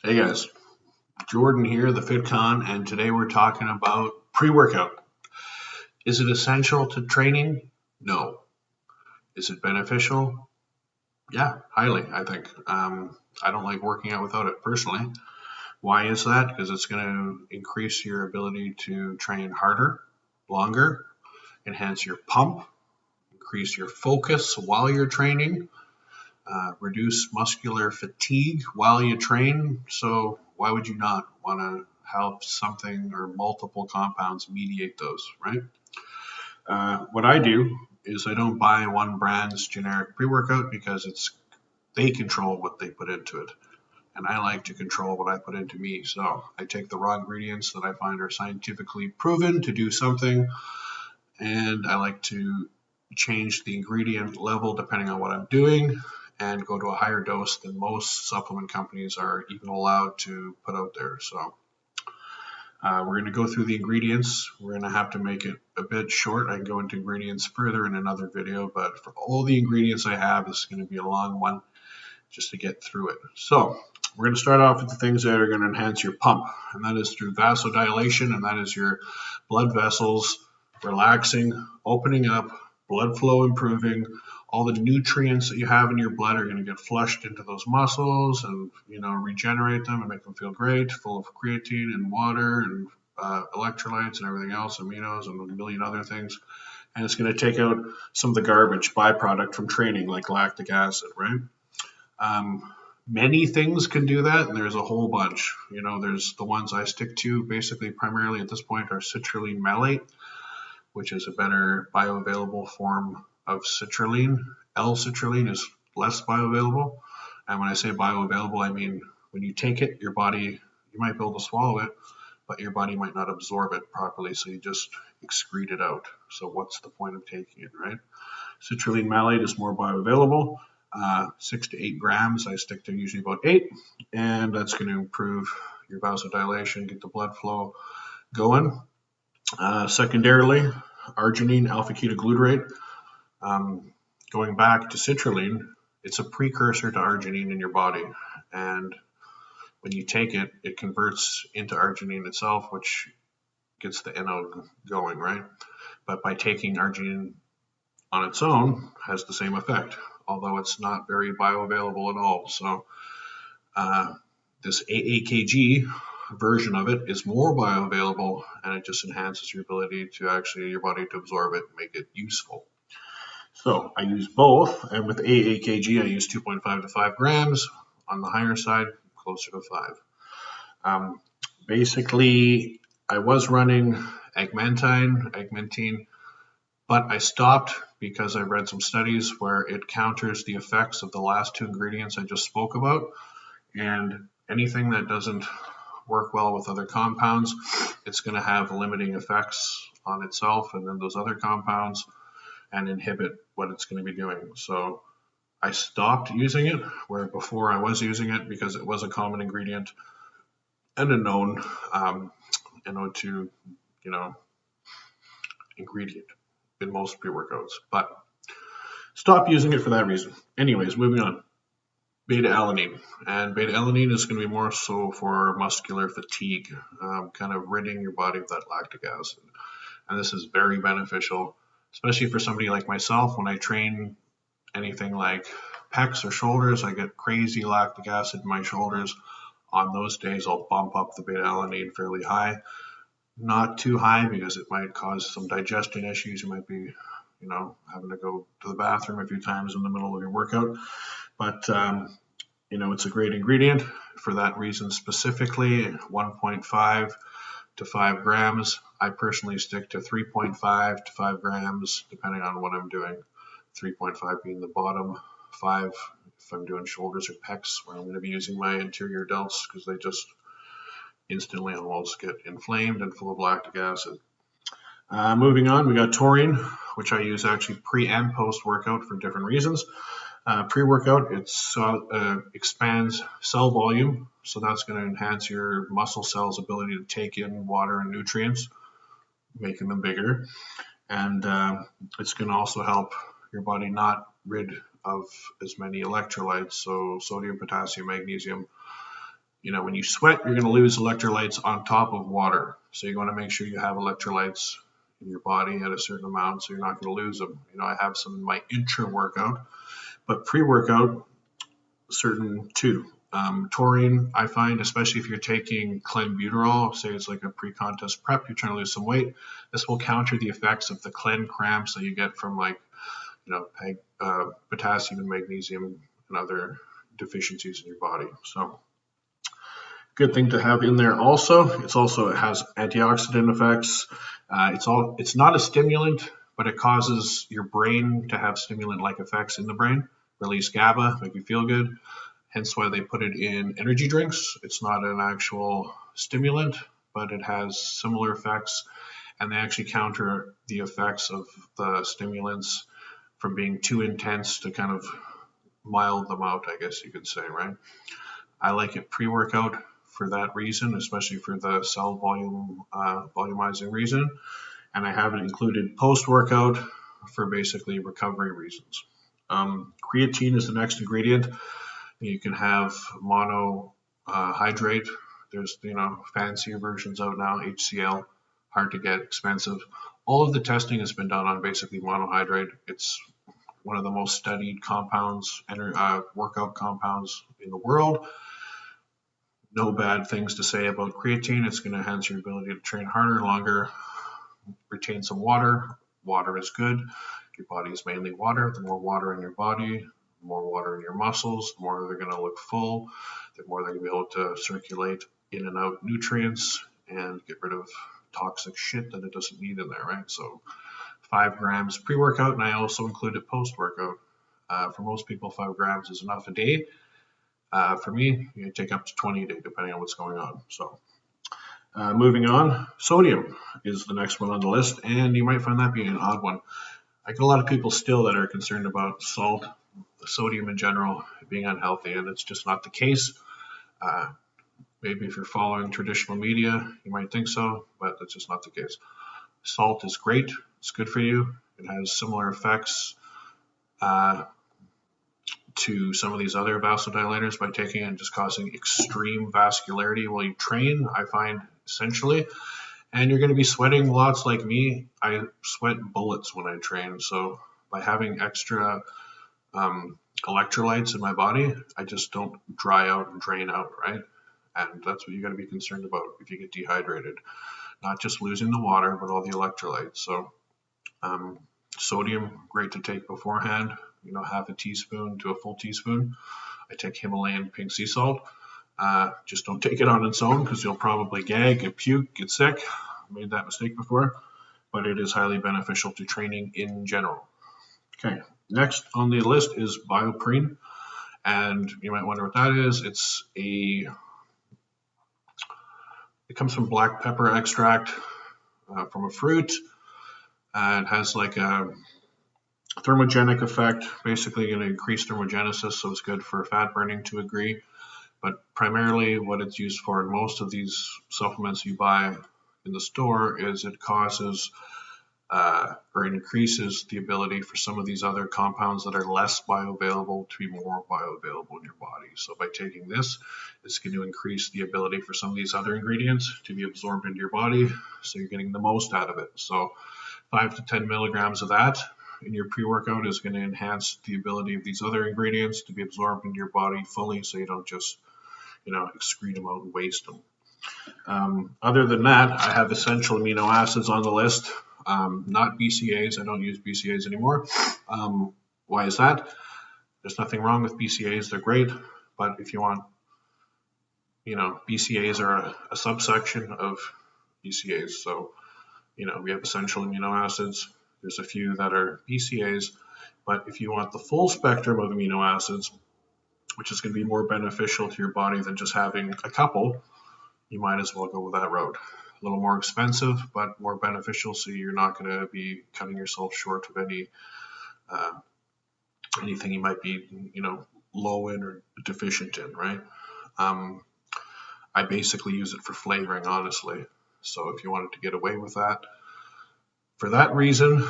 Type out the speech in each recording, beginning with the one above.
Hey guys, Jordan here, the FitCon, and today we're talking about pre-workout. Is it essential to training? No. Is it beneficial? Yeah, highly, I think. I don't like working out without it personally. Why is that? Because it's going to increase your ability to train harder, longer, enhance your pump, increase your focus while you're training, reduce muscular fatigue while you train. So why would you not want to help something or multiple compounds mediate those, right? What I do is I don't buy one brand's generic pre-workout because they control what they put into it. And I like to control what I put into me. So I take the raw ingredients that I find are scientifically proven to do something, and I like to change the ingredient level depending on what I'm doing and go to a higher dose than most supplement companies are even allowed to put out there. So we're going to go through the ingredients. We're going to have to make it a bit short. I can go into ingredients further in another video, but for all the ingredients I have, this is going to be a long one just to get through it. So we're going to start off with the things that are going to enhance your pump, and that is through vasodilation, and that is your blood vessels relaxing, opening up, blood flow improving. All the nutrients that you have in your blood are going to get flushed into those muscles and, regenerate them and make them feel great, full of creatine and water and electrolytes and everything else, aminos and a million other things. And it's going to take out some of the garbage byproduct from training, like lactic acid, right? Many things can do that, and there's a whole bunch. There's the ones I stick to basically primarily at this point are citrulline malate, which is a better bioavailable form of citrulline. L-citrulline is less bioavailable. And when I say bioavailable, I mean when you take it, your body, you might be able to swallow it, but your body might not absorb it properly, so you just excrete it out. So what's the point of taking it, right? Citrulline malate is more bioavailable. 6 to 8 grams. I stick to usually about 8, and that's going to improve your vasodilation, get the blood flow going. Secondarily, arginine, alphaketoglutarate. Going back to citrulline, it's a precursor to arginine in your body, and when you take it, it converts into arginine itself, which gets the NO going, right? But by taking arginine on its own, has the same effect, although it's not very bioavailable at all. So this AAKG version of it is more bioavailable, and it just enhances your ability to actually your body to absorb it and make it useful. So I use both, and with AAKG I use 2.5 to 5 grams. On the higher side, closer to 5. Basically, I was running Augmentine, but I stopped because I read some studies where it counters the effects of the last two ingredients I just spoke about, and anything that doesn't work well with other compounds, it's going to have limiting effects on itself and then those other compounds and inhibit what it's going to be doing. So I stopped using it, where before I was using it because it was a common ingredient and a known NO2 ingredient in most pre-workouts, but stop using it for that reason. Anyways, moving on. Beta-Alanine, and Beta-Alanine is going to be more so for muscular fatigue, kind of ridding your body of that lactic acid. And this is very beneficial, especially for somebody like myself. When I train anything like pecs or shoulders, I get crazy lactic acid in my shoulders. On those days, I'll bump up the Beta-Alanine fairly high. Not too high because it might cause some digestion issues. You might be, having to go to the bathroom a few times in the middle of your workout. But, it's a great ingredient for that reason specifically. 1.5 to 5 grams. I personally stick to 3.5 to 5 grams depending on what I'm doing. 3.5 being the bottom, 5 if I'm doing shoulders or pecs, where I'm going to be using my anterior delts because they just instantly almost get inflamed and full of lactic acid. Moving on, we got taurine, which I use actually pre and post workout for different reasons. Pre-workout, it expands cell volume, so that's going to enhance your muscle cells' ability to take in water and nutrients, making them bigger. And it's going to also help your body not rid of as many electrolytes, so sodium, potassium, magnesium, When you sweat, you're going to lose electrolytes on top of water. So you want to make sure you have electrolytes in your body at a certain amount so you're not going to lose them. I have some in my intra-workout, but pre-workout, certain too. Taurine, I find, especially if you're taking clenbuterol, say it's like a pre-contest prep, you're trying to lose some weight, this will counter the effects of the clen cramps that you get from potassium and magnesium and other deficiencies in your body. So good thing to have in there also. It has antioxidant effects. It's not a stimulant, but it causes your brain to have stimulant-like effects in the brain. Release GABA, make you feel good. Hence why they put it in energy drinks. It's not an actual stimulant, but it has similar effects, and they actually counter the effects of the stimulants from being too intense to kind of mild them out, I guess you could say, right? I like it pre-workout for that reason, especially for the cell volume volumizing reason, and I have it included post-workout for basically recovery reasons. Creatine is the next ingredient. You can have monohydrate. There's fancier versions out now, HCl, hard to get, expensive. All of the testing has been done on basically monohydrate. It's one of the most studied compounds, workout compounds in the world. No bad things to say about creatine. It's going to enhance your ability to train harder and longer, retain some water. Water is good. Your body is mainly water. The more water in your body, the more water in your muscles, the more they're going to look full, the more they're going to be able to circulate in and out nutrients and get rid of toxic shit that it doesn't need in there, right? So 5 grams pre-workout, and I also included post-workout. For most people, 5 grams is enough a day. For me, you can take up to 20 a day, depending on what's going on. So moving on, sodium is the next one on the list, and you might find that being an odd one. I get a lot of people still that are concerned about salt, sodium in general, being unhealthy, and it's just not the case. Maybe if you're following traditional media, you might think so, but that's just not the case. Salt is great. It's good for you. It has similar effects to some of these other vasodilators by taking and just causing extreme vascularity while you train, I find, essentially. And you're going to be sweating lots like me. I sweat bullets when I train. So by having extra electrolytes in my body, I just don't dry out and drain out, right? And that's what you got to be concerned about if you get dehydrated. Not just losing the water, but all the electrolytes. So sodium, great to take beforehand. Half a teaspoon to a full teaspoon. I take Himalayan pink sea salt. Just don't take it on its own because you'll probably gag, get puke, get sick. I made that mistake before, but it is highly beneficial to training in general. Okay, next on the list is Bioprine, and you might wonder what that is. It comes from black pepper extract from a fruit, and it has like a thermogenic effect, basically going to increase thermogenesis, so it's good for fat burning to a degree. But primarily what it's used for in most of these supplements you buy in the store is it causes or increases the ability for some of these other compounds that are less bioavailable to be more bioavailable in your body. So by taking this, it's going to increase the ability for some of these other ingredients to be absorbed into your body, so you're getting the most out of it. So 5 to 10 milligrams of that in your pre-workout is going to enhance the ability of these other ingredients to be absorbed into your body fully, so you don't just excrete them out and waste them. Other than that, I have essential amino acids on the list, not BCAAs. I don't use BCAAs anymore. Why is that? There's nothing wrong with BCAAs. They're great, but if you want, BCAAs are a subsection of BCAAs. So, we have essential amino acids. There's a few that are BCAAs, but if you want the full spectrum of amino acids, which is going to be more beneficial to your body than just having a couple, you might as well go with that road. A little more expensive, but more beneficial, so you're not going to be cutting yourself short of anything you might be, low in or deficient in, right? I basically use it for flavoring, honestly. So if you wanted to get away with that, for that reason,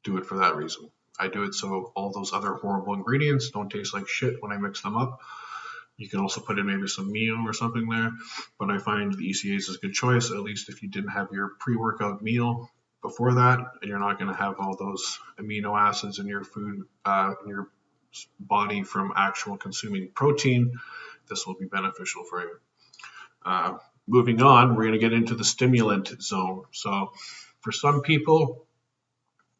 do it for that reason. I do it so all those other horrible ingredients don't taste like shit when I mix them up. You can also put in maybe some meal or something there, but I find the ECAs is a good choice, at least if you didn't have your pre-workout meal before that, and you're not going to have all those amino acids in your food, in your body from actual consuming protein. This will be beneficial for you. Moving on, we're going to get into the stimulant zone. So for some people,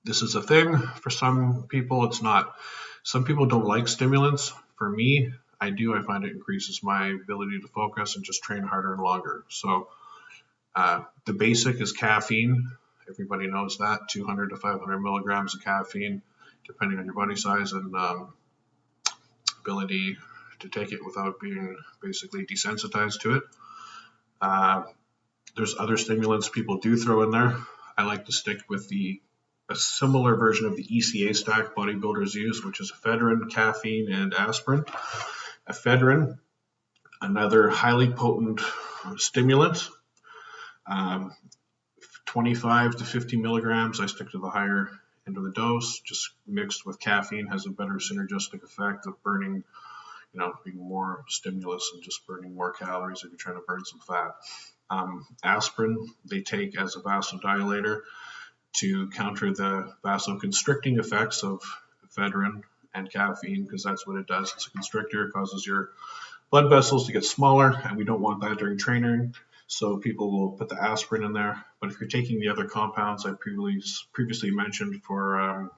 this is a thing. For some people, it's not. Some people don't like stimulants. For me, I do. I find it increases my ability to focus and just train harder and longer. So the basic is caffeine. Everybody knows that, 200 to 500 milligrams of caffeine, depending on your body size and ability to take it without being basically desensitized to it. There's other stimulants people do throw in there. I like to stick with a similar version of the ECA stack bodybuilders use, which is ephedrine, caffeine, and aspirin. Ephedrine, another highly potent stimulant, 25 to 50 milligrams. I stick to the higher end of the dose, just mixed with caffeine, has a better synergistic effect of burning, being more stimulus and just burning more calories if you're trying to burn some fat. Aspirin, they take as a vasodilator to counter the vasoconstricting effects of ephedrine and caffeine, because that's what it does. It's a constrictor. It causes your blood vessels to get smaller, and we don't want that during training. So people will put the aspirin in there. But if you're taking the other compounds I previously mentioned for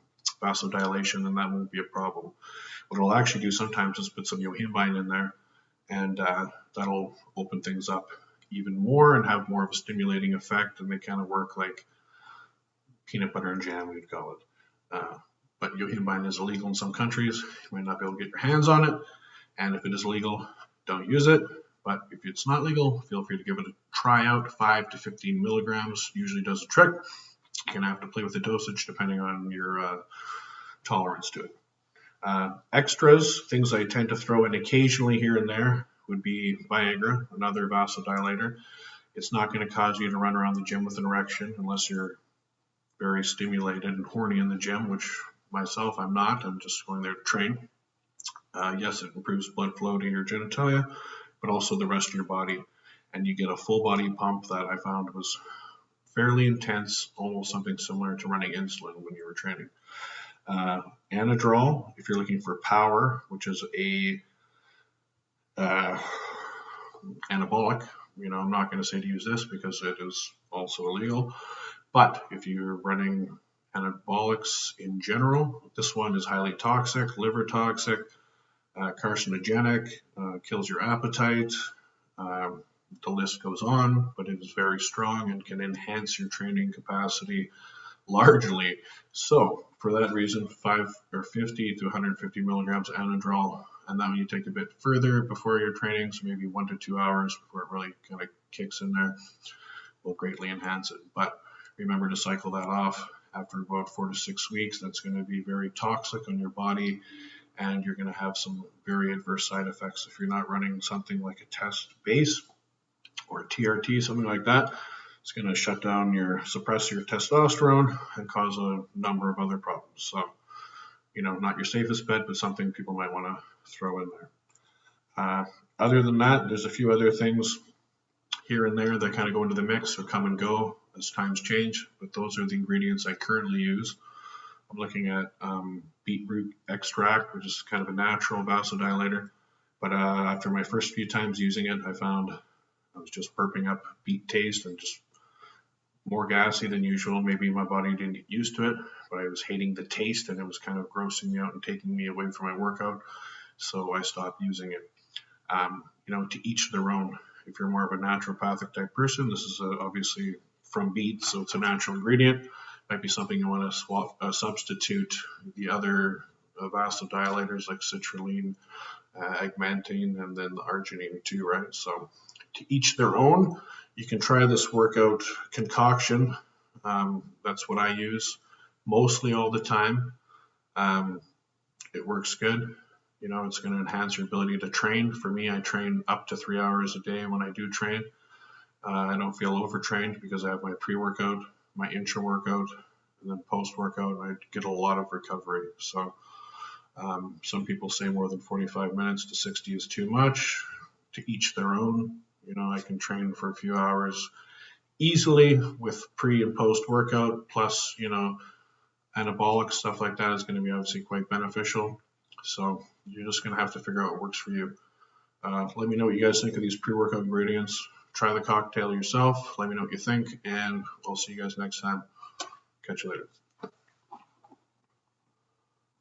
vasodilation, then that won't be a problem. What it'll actually do sometimes is put some yohimbine in there, and that'll open things up even more and have more of a stimulating effect, and they kind of work like peanut butter and jam, we'd call it. But yohimbine is illegal in some countries. You might not be able to get your hands on it, and if it is legal, don't use it. But if it's not legal, feel free to give it a try out. 5 to 15 milligrams usually does the trick. You're going to have to play with the dosage depending on your tolerance to it. Extras, things I tend to throw in occasionally here and there, would be Viagra, another vasodilator. It's not going to cause you to run around the gym with an erection unless you're very stimulated and horny in the gym, which myself, I'm not. I'm just going there to train. Yes, it improves blood flow to your genitalia, but also the rest of your body. And you get a full body pump that I found was fairly intense, almost something similar to running insulin when you were training. Anadrol, if you're looking for power, which is a anabolic. I'm not going to say to use this because it is also illegal. But if you're running anabolics in general, this one is highly toxic, liver toxic, carcinogenic, kills your appetite. The list goes on, but it is very strong and can enhance your training capacity largely. So for that reason, 50 to 150 milligrams Anadrol, and then when you take a bit further before your training, so maybe 1 to 2 hours before it really kind of kicks in there, will greatly enhance it. But remember to cycle that off after about 4 to 6 weeks. That's going to be very toxic on your body, and you're going to have some very adverse side effects if you're not running something like a test base or a TRT, something like that. It's going to suppress your testosterone and cause a number of other problems. So, not your safest bet, but something people might want to throw in there. Other than that, there's a few other things here and there that kind of go into the mix or come and go as times change, but those are the ingredients I currently use. I'm looking at beetroot extract, which is kind of a natural vasodilator, but after my first few times using it, I found I was just burping up beet taste and just more gassy than usual. Maybe my body didn't get used to it, but I was hating the taste and it was kind of grossing me out and taking me away from my workout, so I stopped using it. To each their own. If you're more of a naturopathic type person, this is obviously from beets, so it's a natural ingredient. Might be something you want to substitute the other vasodilators like citrulline, agmatine, and then the arginine too, right? So to each their own. You can try this workout concoction. That's what I use mostly all the time. It works good. It's going to enhance your ability to train. For me, I train up to 3 hours a day when I do train. I don't feel overtrained because I have my pre-workout, my intra-workout, and then post-workout, I get a lot of recovery. So Some people say more than 45 minutes to 60 is too much. To each their own. You know, I can train for a few hours easily with pre and post workout, plus, you know, anabolic stuff like that is going to be obviously quite beneficial. So you're just going to have to figure out what works for you. Let me know what you guys think of these pre-workout ingredients. Try the cocktail yourself. Let me know what you think, and I'll see you guys next time. Catch you later.